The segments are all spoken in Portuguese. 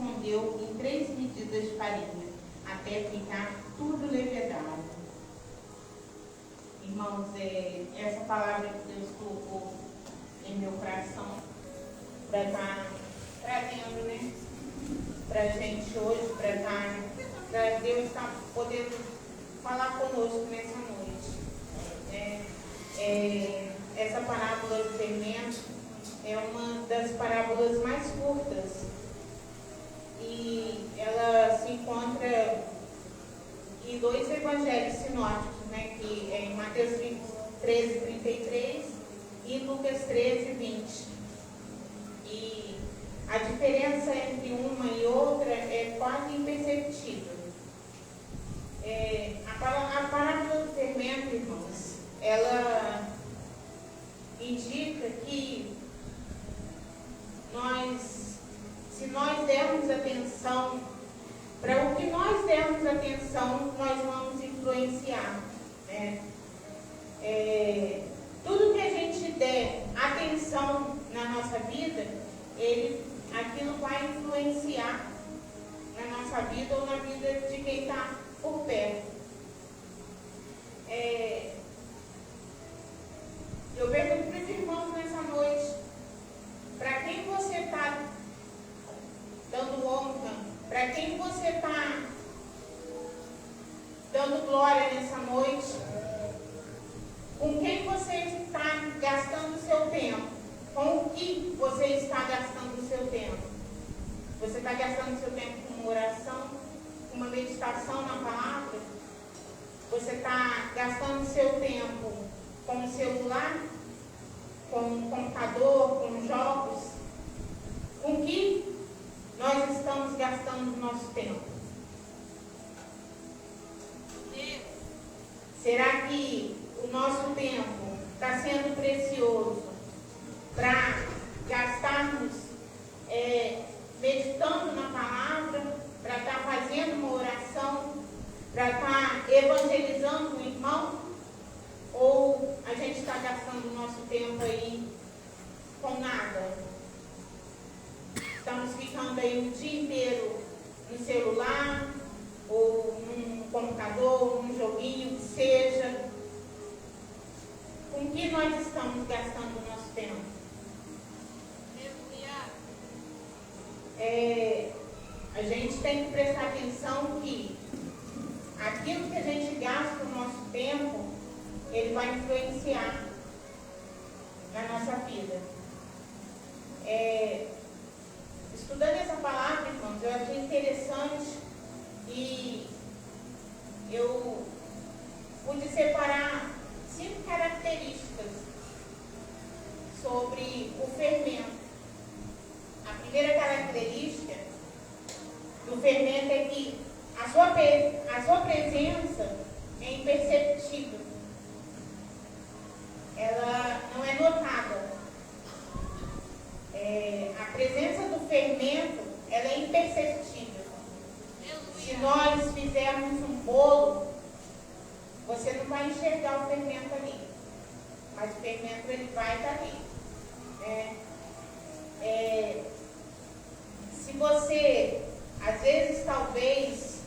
escondeu em 3 medidas de farinha, até ficar tudo levedado. Irmãos, essa palavra que Deus colocou em meu coração para estar trazendo, né, para a gente hoje, para Deus estar podendo falar conosco nessa noite. Essa parábola do fermento é uma das parábolas mais curtas e ela se encontra em 2 evangelhos sinóticos, né, que é em Mateus 13:33 e Lucas 13:20. E a diferença entre uma e outra é quase imperceptível. A parábola do fermento, irmãos, ela indica que se nós dermos atenção, para o que nós dermos atenção, nós vamos influenciar. Né? Tudo que a gente der atenção na nossa vida, aquilo vai influenciar na nossa vida ou na vida de quem está por perto. Eu pergunto para os irmãos nessa noite, para quem você está dando honra, para quem você está dando glória nessa noite, com quem você está gastando o seu tempo, com o que você está gastando o seu tempo. Você está gastando o seu tempo com uma oração, com uma meditação na palavra? Você está gastando o seu tempo com o celular, com o computador, com jogos? Com que nós estamos gastando o nosso tempo? Será que o nosso tempo está sendo precioso para gastarmos meditando na palavra, para estar fazendo uma oração, para estar evangelizando um irmão? Ou a gente está gastando o nosso tempo aí com nada? Estamos ficando aí o dia inteiro no celular, ou num computador, num joguinho, que seja. Com que nós estamos gastando o nosso tempo? A gente tem que prestar atenção que aquilo que a gente gasta o nosso tempo, ele vai influenciar na nossa vida. Estudando essa palavra, irmãos, eu achei interessante e eu pude separar 5 características sobre o fermento. A primeira característica do fermento é que a sua presença é imperceptível. Ela não é notada. A presença do fermento, ela é imperceptível. Se nós fizermos um bolo, você não vai enxergar o fermento ali, mas o fermento ele vai estar ali. Se você, às vezes, talvez,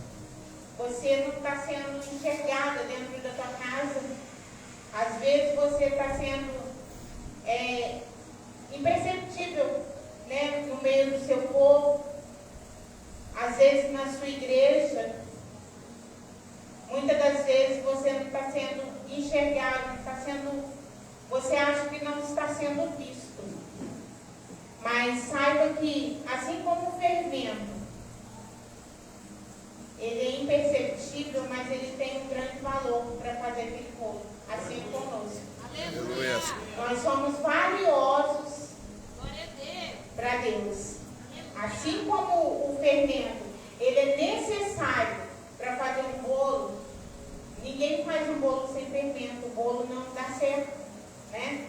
você não está sendo enxergada dentro da tua casa, às vezes você está sendo imperceptível, né, no meio do seu povo, às vezes na sua igreja, muitas das vezes você não está sendo enxergado, você acha que não está sendo visto. Mas saiba que, assim como o fermento, ele é imperceptível, mas ele tem um grande valor para fazer aquele bolo, assim conosco. Aleluia. Nós somos valiosos para Deus. Assim como o fermento, ele é necessário para fazer um bolo. Ninguém faz um bolo sem fermento, o bolo não dá certo, né?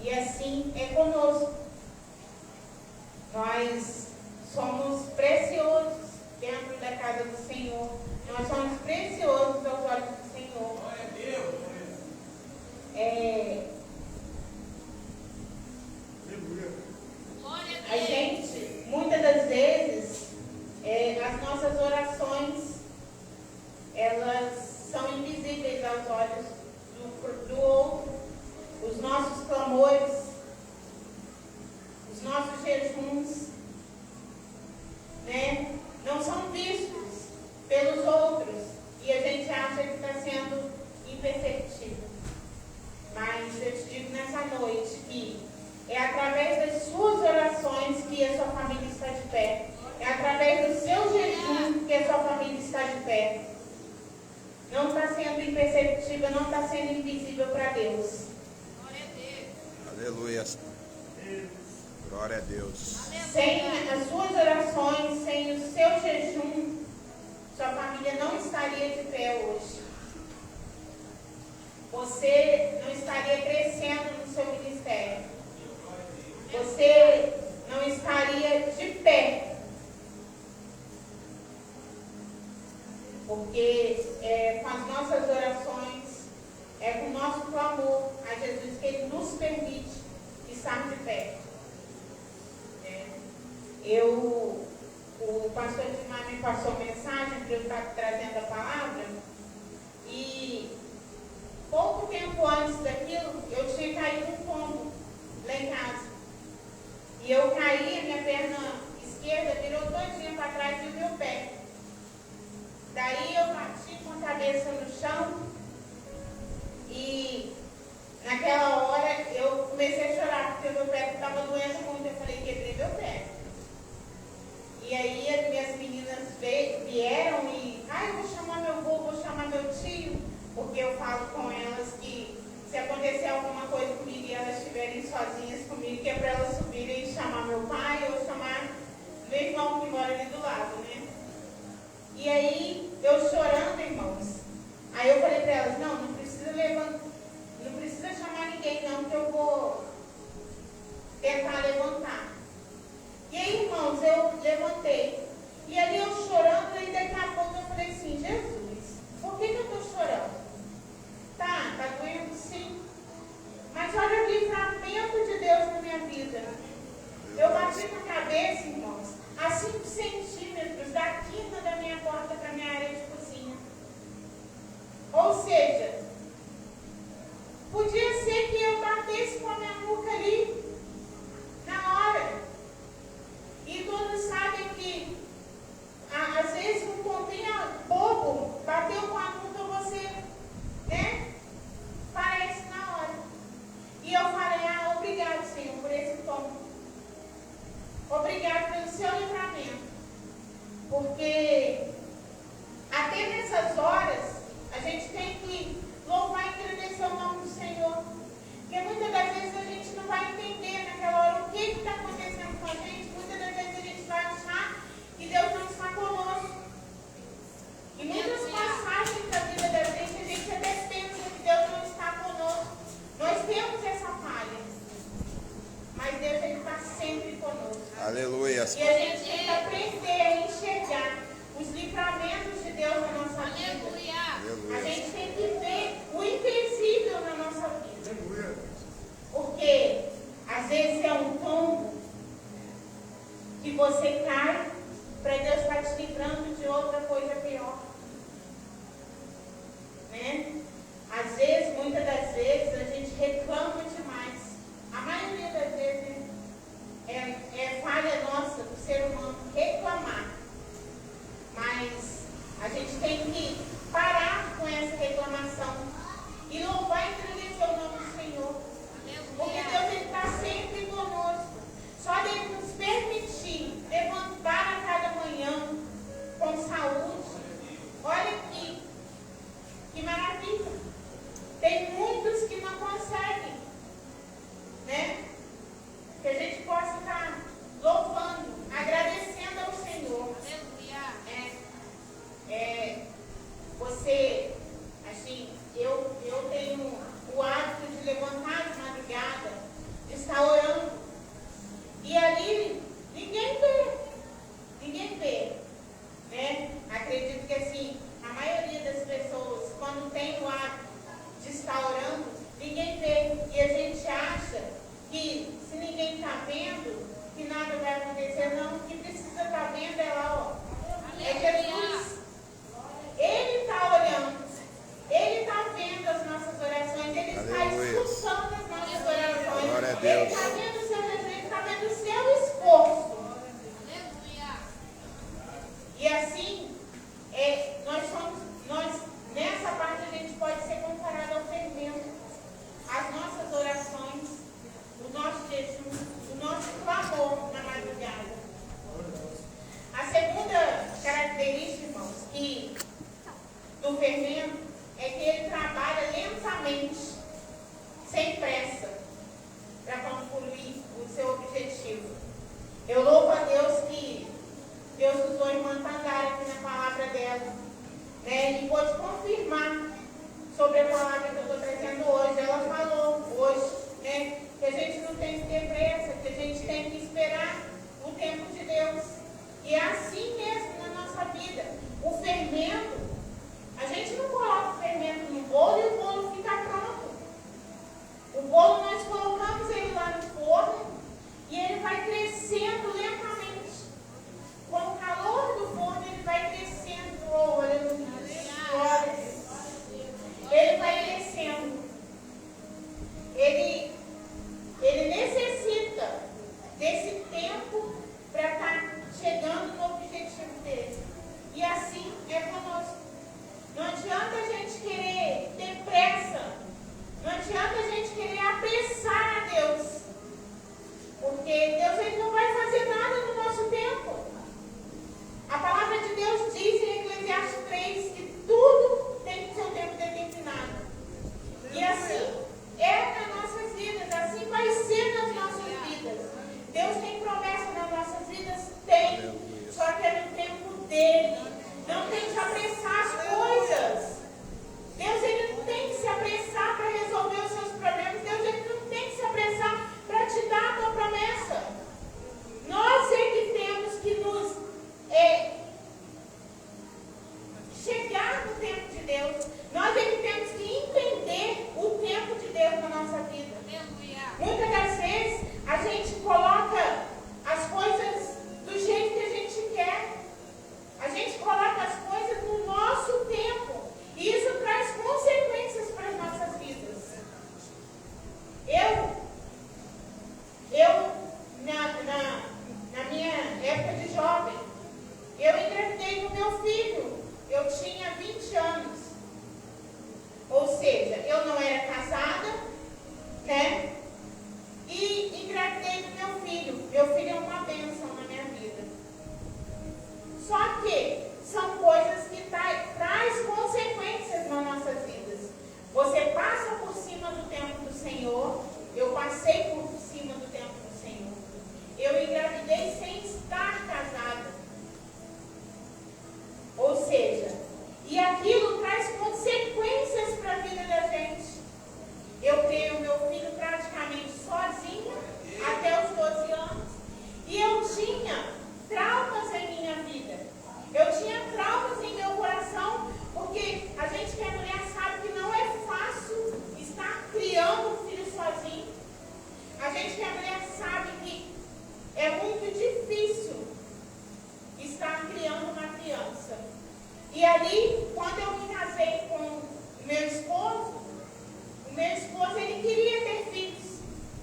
E assim é conosco. Nós somos preciosos dentro da casa do Senhor. Nós somos preciosos aos olhos do Senhor. Glória a Deus. A gente, muitas das vezes, imperceptível não está sendo invisível para Deus. Aleluia. Glória a Deus. Sem as suas orações, sem o seu jejum, sua família não estaria de pé hoje. Você não estaria crescendo no seu ministério. Você não estaria de pé. Porque com as nossas orações, com o nosso clamor a Jesus, que Ele nos permite estar de pé. O pastor Edmar me passou mensagem para eu estar trazendo a palavra, e pouco tempo antes daquilo, eu tinha caído um tombo lá em casa. E eu caí, a minha perna esquerda virou todinha para trás e o meu pé. Daí eu bati com a cabeça no chão e naquela hora eu comecei a chorar porque o meu pé estava doendo muito. Eu falei, quebrei meu pé. E aí as minhas meninas vieram e, eu vou chamar meu avô, vou chamar meu tio, porque eu falo com elas que se acontecer alguma coisa comigo e elas estiverem sozinhas comigo, que é para elas subirem e chamar meu pai ou chamar meu irmão que mora ali do lado, né? E aí, eu chorando, irmãos, aí eu falei para elas, não precisa levantar, não precisa chamar ninguém não, que eu vou tentar levantar. E aí, irmãos, eu levantei. E ali eu chorando, e daqui a pouco eu falei assim, Jesus, por que eu estou chorando? Tá doendo sim. Mas olha o livramento de Deus na minha vida. Eu bati com a cabeça, irmãos, a 5 centímetros da quina da minha porta para a minha área de cozinha. Ou seja, podia ser que eu batesse com a minha nuca ali, na hora. E todos sabem que, às vezes, um pontinho bobo bateu com a nuca, você, parece na hora. E eu falei, obrigado, Senhor, por esse tombo. Obrigado pelo seu livramento. Porque até nessas horas, a gente tem que louvar e agradecer o nome do Senhor. Porque muitas das vezes a gente não vai entender naquela hora o que está acontecendo com a gente. Muitas das vezes a gente vai achar que Deus não está conosco. E muitas passagens da vida da gente, a gente até pensa que Deus não está conosco. Nós temos essa falha. Mas Deus está sempre conosco. Aleluia. E a gente tem que aprender a enxergar os livramentos de Deus na nossa vida. Aleluia. A gente tem que ver o invisível na nossa vida. Porque às vezes é um tombo que você cai para Deus estar te livrando de outra coisa pior. Às vezes, muitas das vezes, a gente reclama demais. A maioria das vezes é falha nossa, do ser humano, reclamar. Mas a gente tem que parar com essa reclamação e louvar e agradecer o nome do Senhor. Porque Deus está sempre conosco. Só Ele nos permitir levantar a cada manhã com saúde. Olha que maravilha. Tem muitos que não conseguem, que a gente possa estar louvando, agradecendo ao Senhor. Você, assim, eu tenho o hábito de levantar de madrugada, de estar orando. E ali ninguém vê, Acredito que assim, a maioria das pessoas, quando tem o hábito de estar orando, ninguém vê. E a gente acha que se ninguém está vendo, que nada vai acontecer. Não, o que precisa estar vendo é lá, é Jesus. Ele está olhando, Ele está vendo as nossas orações, Ele está escutando as nossas orações. Glória a Deus. Ele está vendo o seu desejo, Ele está vendo o seu esforço. E assim, nessa parte a gente pode ser comparado ao fermento. As nossas orações, o nosso jejum, o nosso clamor na madrugada. A segunda característica, irmãos, do fermento é que ele trabalha né, e pôde confirmar sobre a palavra que eu estou trazendo hoje. Ela falou hoje, né, que a gente não tem que ter pressa, que a gente tem que esperar o tempo de Deus. E é assim mesmo na nossa vida. O fermento, a gente não coloca o fermento no bolo e o bolo fica pronto. O bolo nós colocamos ele lá no forno e ele vai crescendo lentamente. Com o calor do forno ele vai crescendo. Oh, aleluia. Glória a Deus. Ele vai crescendo. Ele necessita desse tempo para estar chegando no objetivo dele. E assim é conosco. Não adianta a gente querer ter pressa. Não adianta a gente querer apressar a Deus. Porque Deus ele não vai fazer nada no nosso tempo. A palavra de Deus diz em Eclesiastes 3 que tudo tem seu tempo determinado. E assim é nas nossas vidas, assim vai ser nas nossas vidas. Deus tem promessa nas nossas vidas? Tem. Só que é no tempo dele. Não tem que apressar as coisas. Deus ele não tem que se apressar para resolver os seus problemas. Deus ele não tem que se apressar para te dar a tua promessa. Nós é que temos que nos chegar no tempo de Deus. Nós é que temos que entender o tempo de Deus na nossa vida. Muitas das vezes a gente coloca as coisas do jeito que a gente quer. A gente coloca as coisas no nosso tempo. E isso traz consequências para as nossas vidas. Na minha época de jovem, eu engravidei do meu filho. Eu tinha 20 anos. Ou seja, eu não era casada, né? E engravidei do meu filho. Meu filho é uma bênção na minha vida. Só que são coisas que traz consequências nas nossas vidas. Você passa por cima do tempo do Senhor. Eu passei por cima do tempo do Senhor. Eu engravidei sem estar casada. Ou seja, e aquilo traz consequências para a vida da gente. Eu criei o meu filho praticamente sozinha até os 12 anos. E eu tinha traumas em minha vida. Eu tinha traumas em meu coração, porque a gente que é mulher sabe que não é fácil estar criando um filho sozinho. A gente que é mulher sabe que é muito difícil estar criando uma criança. E ali, quando eu me casei com o meu esposo ele queria ter filhos.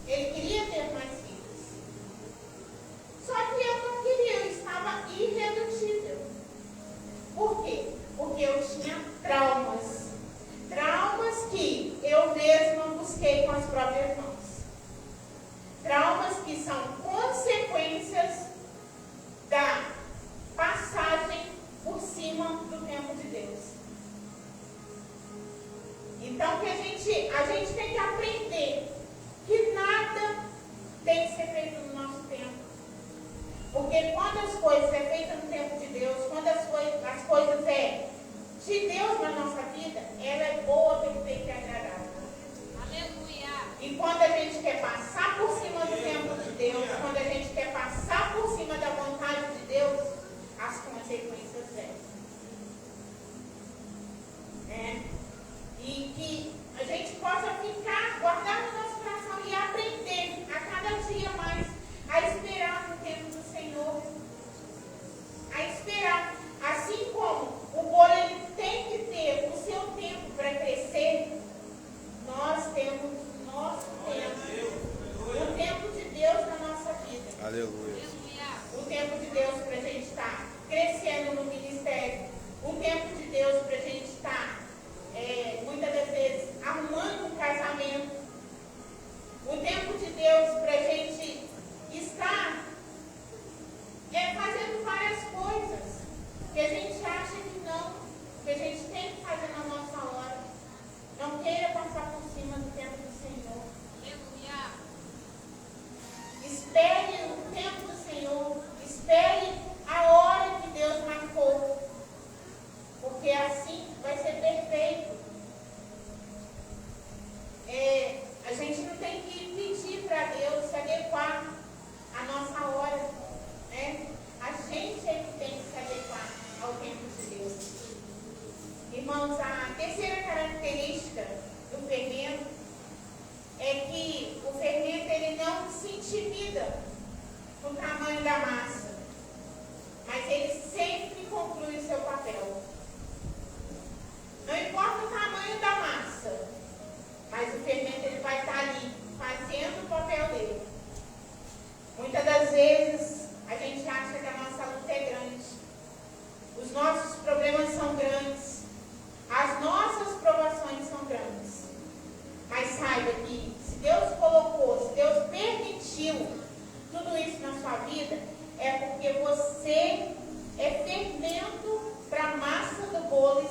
Ele queria ter mais filhos. Só que eu não queria, eu estava irredutível. Por quê? Porque eu tinha traumas. Traumas que eu mesma busquei com as próprias mãos. Traumas que são consequências da passagem por cima do tempo de Deus. Então que a gente tem que aprender que nada tem que ser feito no nosso tempo. Porque quando as coisas é feitas no tempo de Deus, quando as coisas é de Deus na nossa vida, ela é boa, perfeita e agradável. Aleluia. E quando a gente quer passar por cima do tempo de Deus, quando a gente quer passar por cima da vontade de Deus, as consequências vêm. E que a gente possa ficar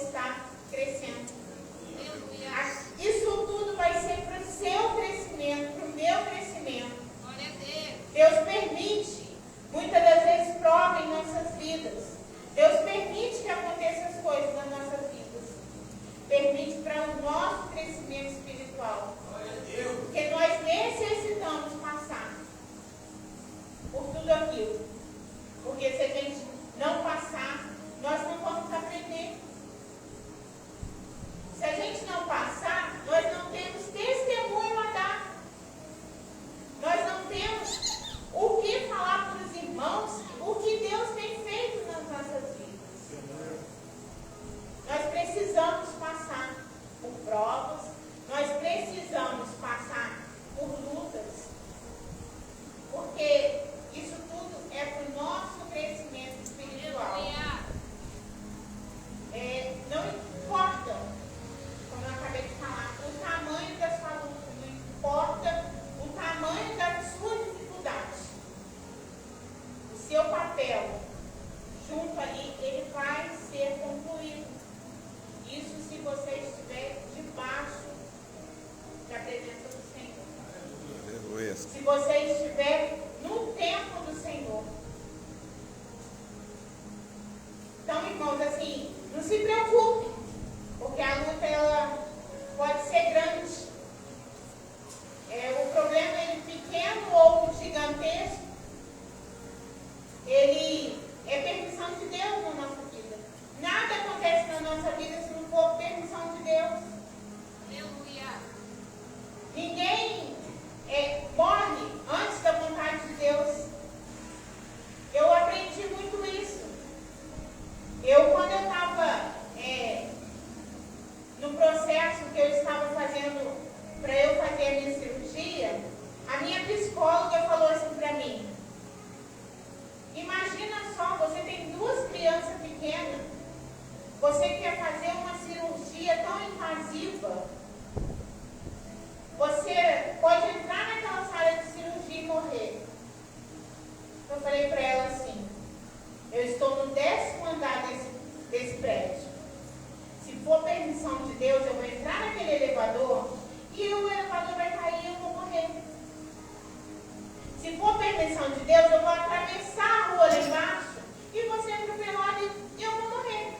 está crescendo. Isso tudo vai ser para o seu crescimento, para o meu crescimento. Deus permite, muitas das vezes, prova em nossas vidas. Deus permite que aconteçam as coisas nas nossas vidas. Permite para o nosso crescimento espiritual. Porque nós necessitamos passar por tudo aquilo. Porque se a gente não passar, nós não vamos aprender. Se a gente não passar, nós não temos testemunho a dar. Nós não temos o que falar para os irmãos, o que Deus tem feito nas nossas vidas. Nós precisamos passar por provas, nós precisamos passar por lutas, porque isso tudo é para o nosso crescimento espiritual. Não importa, como eu acabei de falar, o tamanho da sua luta, não importa o tamanho da sua dificuldade. O seu papel junto ali, ele vai ser concluído. Isso se você estiver debaixo da presença do Senhor. Aleluia. Se você estiver no tempo do Senhor. Então, irmãos, assim, não se preocupe, porque a luta ela pode ser grande. O problema ele pequeno ou gigantesco, ele é permissão de Deus na nossa vida. Nada acontece na nossa vida se não for permissão de Deus. Ninguém morre antes da vontade de Deus. Eu aprendi muito isso. Quando eu estava no processo que eu estava fazendo para eu fazer a minha cirurgia, a minha psicóloga falou assim para mim: imagina só, você tem 2 crianças pequenas, você quer fazer uma cirurgia tão invasiva, você pode entrar naquela sala de cirurgia e morrer. Eu falei para ela assim: eu estou no 10º andar desse prédio. Se for permissão de Deus, eu vou entrar naquele elevador e o elevador vai cair e eu vou morrer. Se for permissão de Deus, eu vou atravessar a rua lá embaixo e você atropelado e eu vou morrer.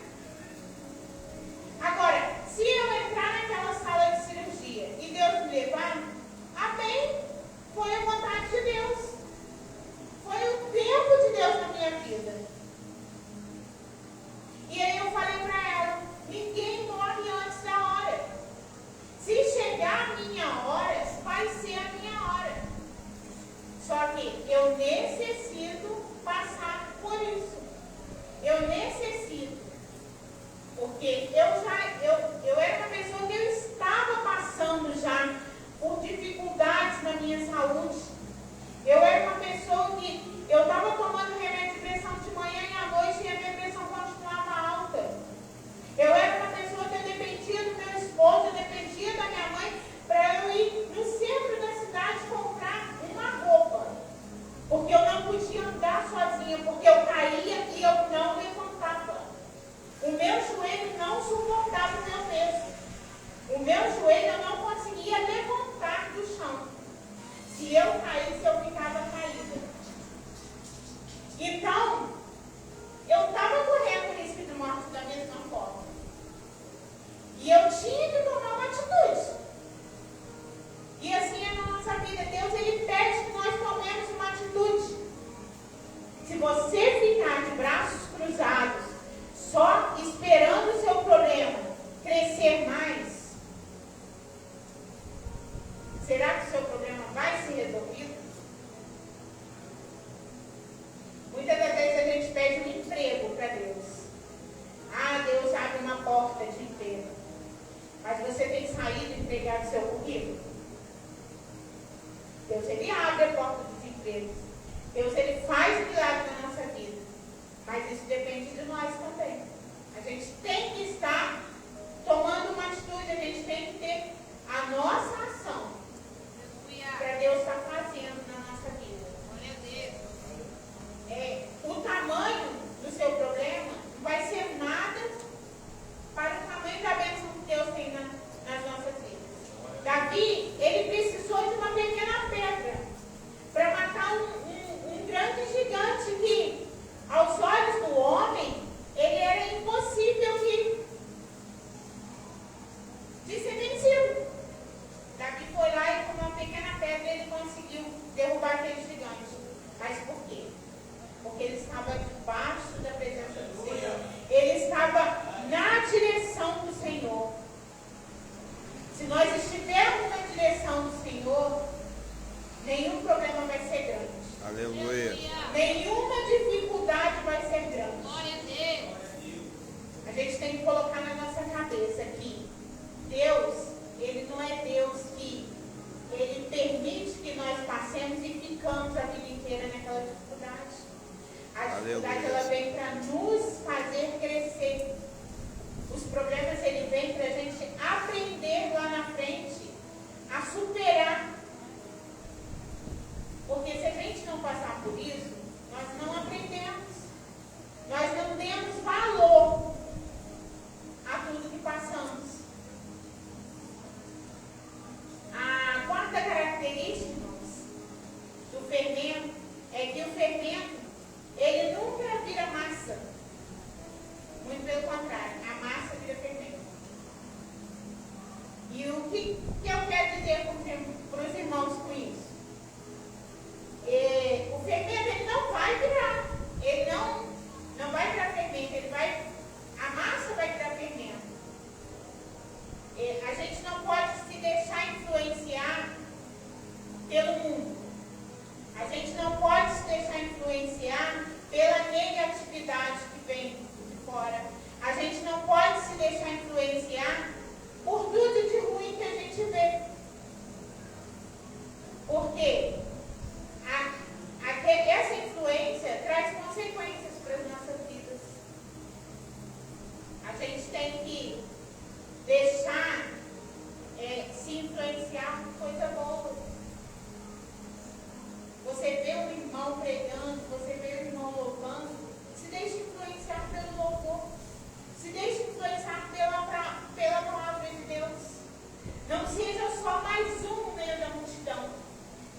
Agora, se eu entrar naquela sala de cirurgia e Deus me levar, amém, foi a vontade de Deus. Foi o tempo de Deus na minha vida. E aí eu falei para ela: ninguém morre antes da hora. Se chegar a minha hora, vai ser a minha hora. Só que eu necessito passar por isso. Eu necessito. Porque eu era uma pessoa que eu estava passando já por dificuldades na minha saúde. Eu era uma pessoa que eu estava tomando remédio de pressão de manhã e à noite e a minha pressão continuava alta. Eu era uma pessoa que eu dependia do meu esposo, eu dependia da minha mãe para eu ir no centro da cidade comprar uma roupa. Porque eu não podia andar sozinha, porque eu caía e eu não levantava. O meu joelho não suportava o meu peso. O meu joelho eu não conseguia levantar do chão. Se eu caísse, eu ficava caída. Então, eu estava correndo o risco de morte da mesma forma. E eu tinha que tomar uma atitude. E assim é na nossa vida. Deus, ele pede que nós tomemos uma atitude. Se você ficar de braços cruzados, só esperando o seu problema crescer mais, será que o seu problema vai ser resolvido? Muitas das vezes a gente pede um emprego para Deus. Ah, Deus abre uma porta de emprego. Mas você tem saído e entregado seu currículo? Deus, ele abre a porta dos empregos. Deus, ele faz milagre na nossa vida. Mas isso depende de nós também. A gente tem que estar tomando uma atitude, a gente tem que ter a nossa ação para Deus estar fazendo na nossa vida. O tamanho do seu problema não vai ser nada para tem que deixar se influenciar por coisa boa. Você vê um irmão pregando, você vê um irmão louvando, se deixe influenciar pelo louvor, se deixe influenciar pela palavra de Deus. Não seja só mais um no meio da multidão,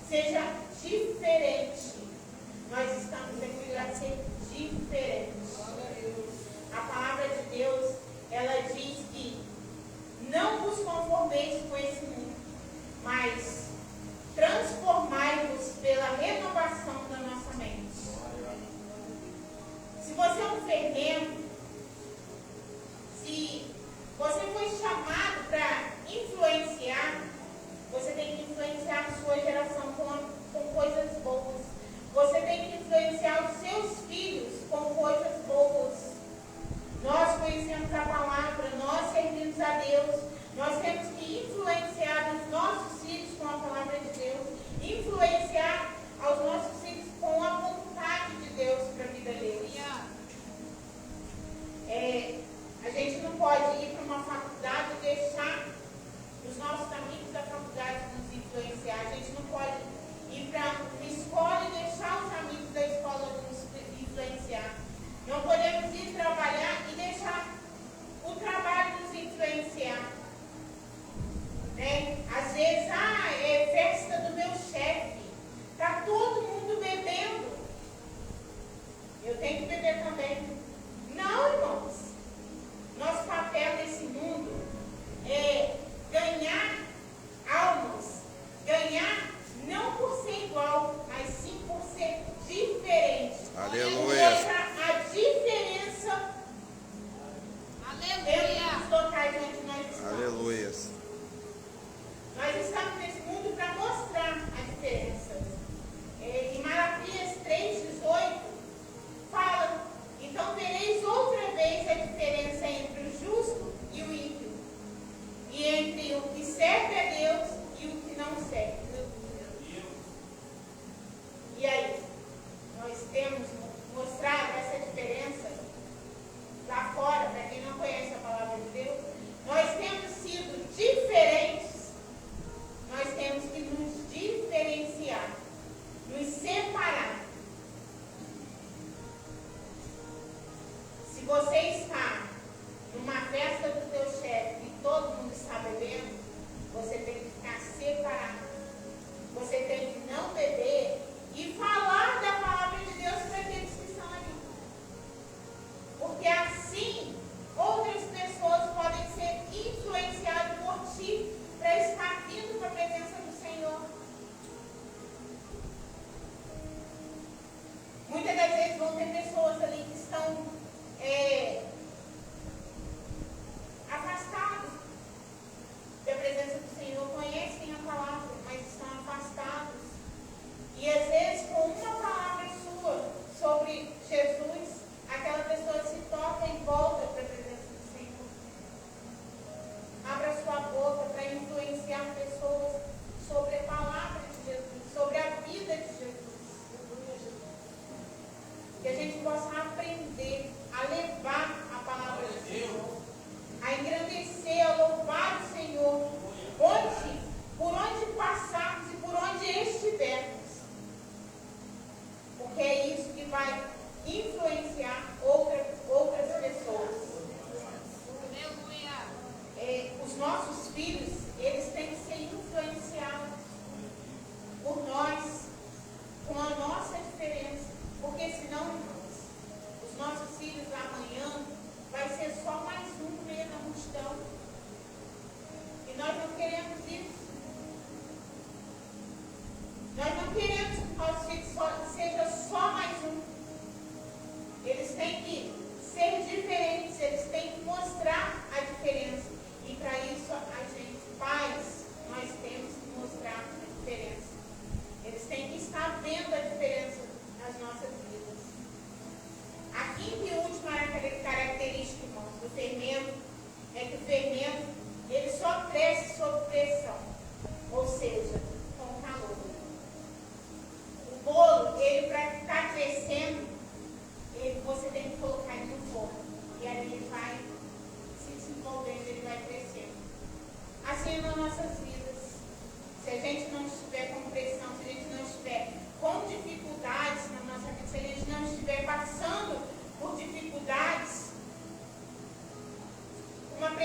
seja diferente. Nós estamos aqui para ser diferentes. A palavra de Deus, ela diz que não vos conformeis com esse mundo, mas transformai-vos pela renovação da nossa mente. Se você é um fermento, se você foi chamado para influenciar, você tem que influenciar a sua geração com coisas boas. Você tem que influenciar os seus filhos com coisas boas. Nós conhecemos a palavra, nós servimos a Deus, nós temos que influenciar os nossos filhos com a palavra de Deus, influenciar aos nossos filhos com a vontade de Deus para a vida deles. A gente não pode ir para uma faculdade e deixar os nossos amigos da faculdade nos influenciar. A gente não pode ir para a escola e deixar os amigos da escola nos influenciar. Não podemos ir trabalhar e deixar o trabalho nos influenciar. Né? Às vezes, é festa do meu chefe. Está todo mundo bebendo. Eu tenho que beber também. Não, irmãos. Nosso papel nesse mundo é ganhar almas. Ganhar não por ser igual, mas sim por ser diferente. Aleluia. A diferença dentro dos locais onde nós estamos. Aleluia. Nós estamos nesse mundo para mostrar a diferença. Em Malaquias 3,18 fala: então vereis outra vez a diferença entre o justo e o ímpio, e entre o que serve a Deus e o que não serve. E aí, nós temos mostrado essa diferença lá fora, para quem não conhece a palavra de Deus. Nós temos sido diferentes, nós temos que nos diferenciar, nos separar. Se você está numa festa do teu chefe e todo mundo está bebendo, você tem que ficar separado. Você tem que não beber e falar da palavra de Deus para aqueles que estão ali. Porque assim, outras pessoas podem ser influenciadas por ti para estar vindo para a presença do Senhor. Muitas das vezes vão ter pessoas ali que estão afastados da presença do Senhor, conhecem a palavra, mas estão afastados. E às vezes, com uma palavra sua sobre Jesus, aquela pessoa se toca e volta para a presença do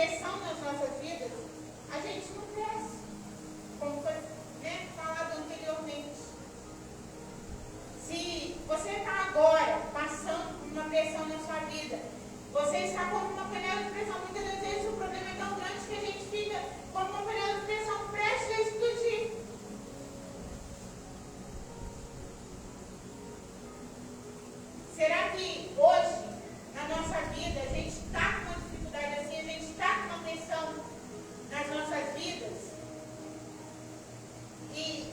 pressão nas nossas vidas, a gente não cresce, como foi falado anteriormente. Se você está agora passando por uma pressão na sua vida, você está como uma panela de pressão. Muitas das vezes o problema é tão grande que a gente fica como uma panela de pressão prestes a explodir. Será que hoje, na nossa vida, a gente está com uma dificuldade assim, a gente está com uma pressão nas nossas vidas? E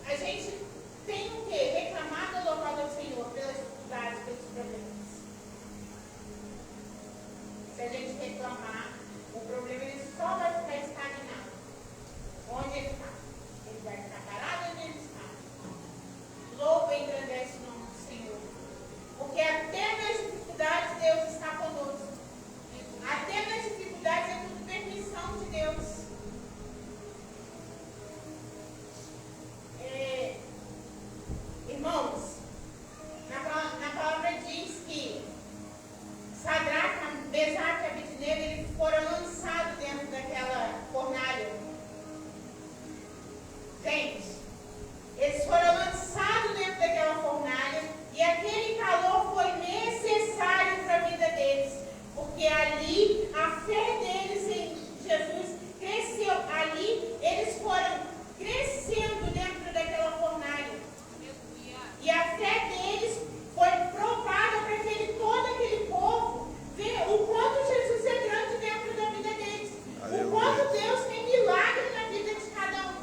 a gente tem o quê? Reclamado ou louvado ao Senhor pelas dificuldades, pelos problemas. Se a gente reclamar, o problema ele só vai ficar estagnado. Onde ele está? Ele vai ficar parado onde ele está. Louva e engrandece o nome do Senhor. Porque até nas dificuldades Deus está conosco. Até nas dificuldades é tudo permissão de Deus. Irmãos, na palavra diz que Sadraque, Mesaque e Abednego, eles foram lançados dentro daquela fornalha. Gente, eles foram lançados dentro daquela fornalha e aquele calor foi necessário para a vida deles, porque ali a fé deles em Jesus cresceu. Ali eles foram crescendo dentro daquela fornalha. E a fé deles foi provada para todo aquele povo ver o quanto Jesus é grande dentro da vida deles. Aleluia. O quanto Deus tem milagre na vida de cada um.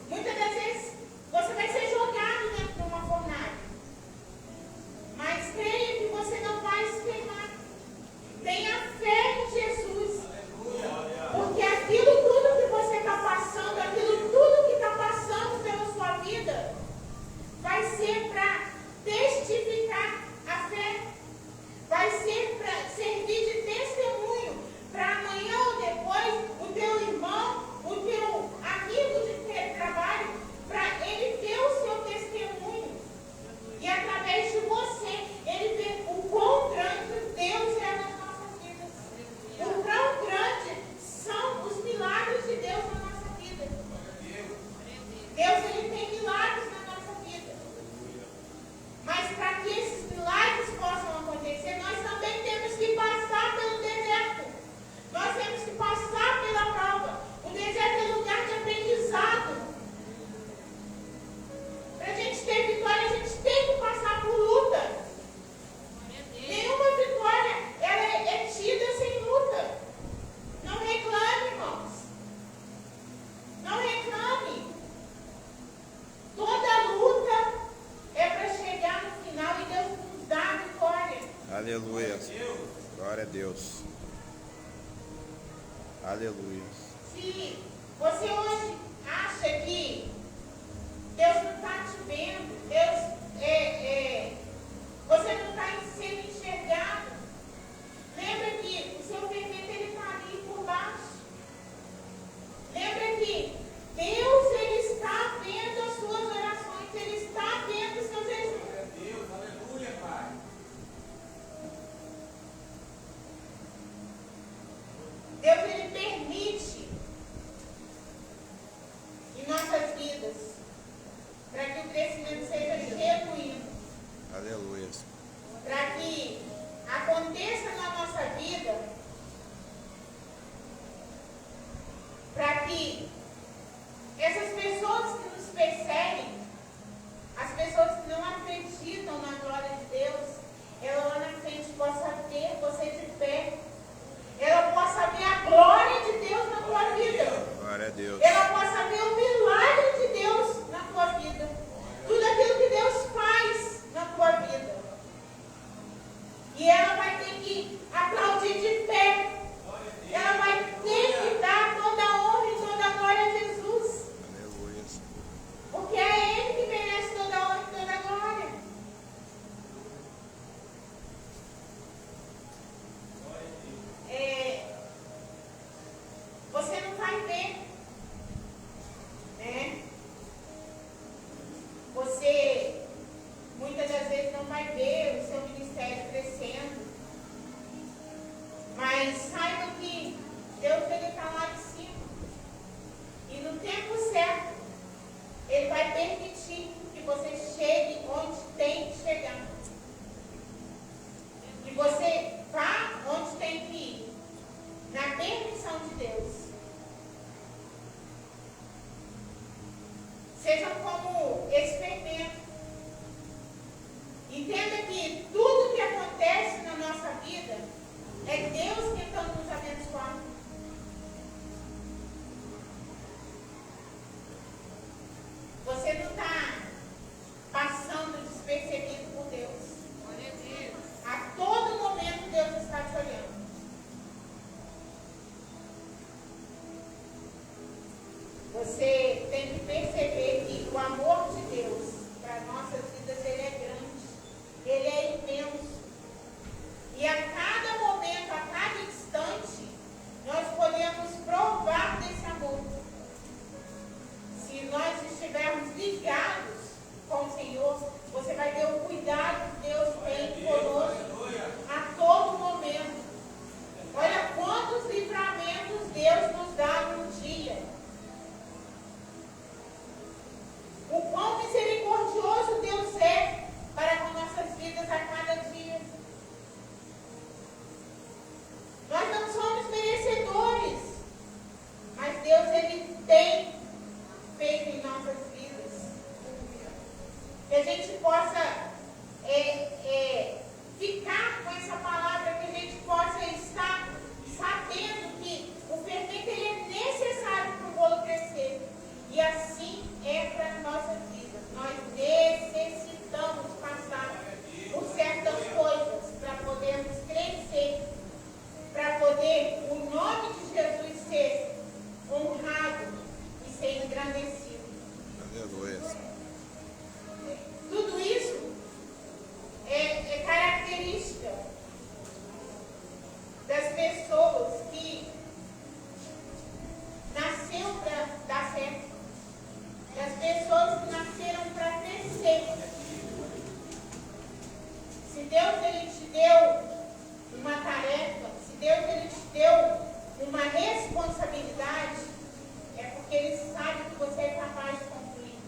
Muitas das vezes você vai ser jogado dentro de uma fornalha. Mas creia que você não vai se queimar. Tenha fé em Jesus. Porque aquilo tudo que você está passando, aquilo tudo que está passando pela sua vida, vai ser para testificar a fé. Vai ser para servir de testemunho para amanhã ou depois o teu irmão, o teu amigo de trabalho, para ele ter o seu testemunho. E através de você, ele vê o quão grande Deus é nas nossas vidas. O quão grande são os milagres de Deus na nossa vida. Deus, ele tem milagres na nossa vida. Mas para que esses milagres possam acontecer, nós também temos que passar pelo deserto. Nós temos que passar pela prova. O deserto é lugar de aprendizado. Para a gente ter vitória, a gente tem que passar por luta. Nenhuma vitória ela é tida sem luta. Não reclame, irmãos. Não reclame. Toda luta é para chegar no final e Deus nos dá a vitória. Aleluia. Glória a Deus. Aleluia. Se você hoje acha que Deus não está te vendo, você não está sendo enxergado, lembra que o seu fermento está ali por baixo. Lembra que Deus ele está vendo as suas orações, ele está vendo os seus jejuns. Deus, aleluia, Pai. Deus ele permite em nossas vidas para que o crescimento seja genuíno. Aleluia. Para que aconteça na nossa vida, para que essas pessoas que nos perseguem, as pessoas que não acreditam na glória de Deus, ela lá na frente possa ver você de pé, ela possa ver a glória de Deus na tua vida. Glória a Deus. Ela possa ver o milagre de Deus na tua vida. Tudo aquilo que Deus faz na tua vida. E ela vai ter que aplaudir de pé. Ela vai ter que dar toda a honra e toda a glória a Jesus. Aleluia. Porque é Ele que merece toda a honra e toda a glória. Você não vai ver, né? Você muitas das vezes não vai ver o seu ministério crescendo. Entenda que tudo que acontece na nossa vida é Deus tentando nos abençoar. Você não está passando despercebido por Deus. A todo momento Deus está te olhando. Você tem que perceber que o amor de Deus para nossas vidas, ele é grande, ele é imenso. E a cada momento, a cada instante, nós podemos provar desse amor. Se nós estivermos ligados com o Senhor, você vai ver o cuidado que Deus tem conosco a todo momento. Olha quantos livramentos Deus nos dá num dia. O quão misericordioso Deus é para com nossas vidas a cada dia. Nós não somos merecedores, mas Deus, ele tem feito em nossas vidas. Que a gente possa ficar com essa palavra, que a gente possa estar sabendo que o fermento, ele é necessário para o bolo crescer. E assim é para as nossas vidas. Nós necessitamos passar por certas coisas para podermos crescer, para poder o nome de Jesus ser honrado e ser engrandecido. Aleluia. Tudo isso é característica das pessoas que nasceram para dar certo, das pessoas que nasceram para crescer. Se Deus, ele te deu uma tarefa, se Deus, ele te deu uma responsabilidade, é porque ele sabe que você é capaz de concluir.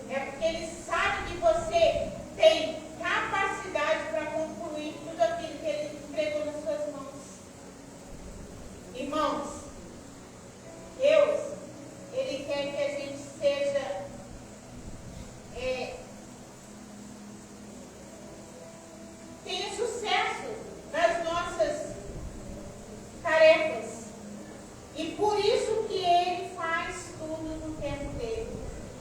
É porque ele sabe que você tem capacidade para concluir tudo aquilo que ele entregou nas suas mãos. Irmãos, Deus, ele quer que a gente seja tenha sucesso nas nossas tarefas. E por isso que ele faz tudo no tempo dele.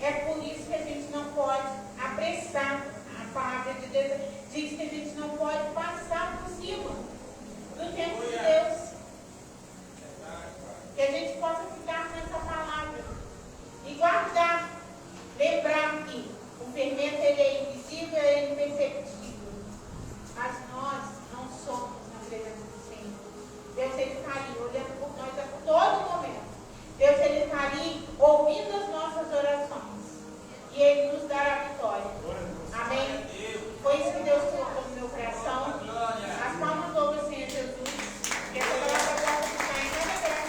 É por isso que a gente não pode apressar. A palavra de Deus diz que a gente não pode passar por cima do tempo de Deus. Que a gente possa ficar nessa palavra e guardar, lembrar que o fermento, ele é invisível, ele é imperceptível, mas nós não somos na presença do Senhor. Deus, ele está ali olhando por nós a todo momento. Deus, ele está ali ouvindo as nossas orações e ele nos dará a vitória. Amém? Foi isso que Deus colocou no meu coração. As palmas louvam o Senhor Jesus. Que essa palavra possa ficar em cada coração.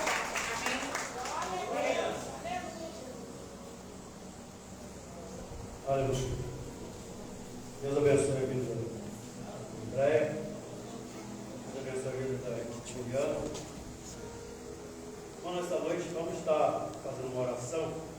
Amém? Aleluia. Deus abençoe a vida da Andréia. Deus abençoe a vida da Juliana. Bom, nesta noite vamos estar fazendo uma oração.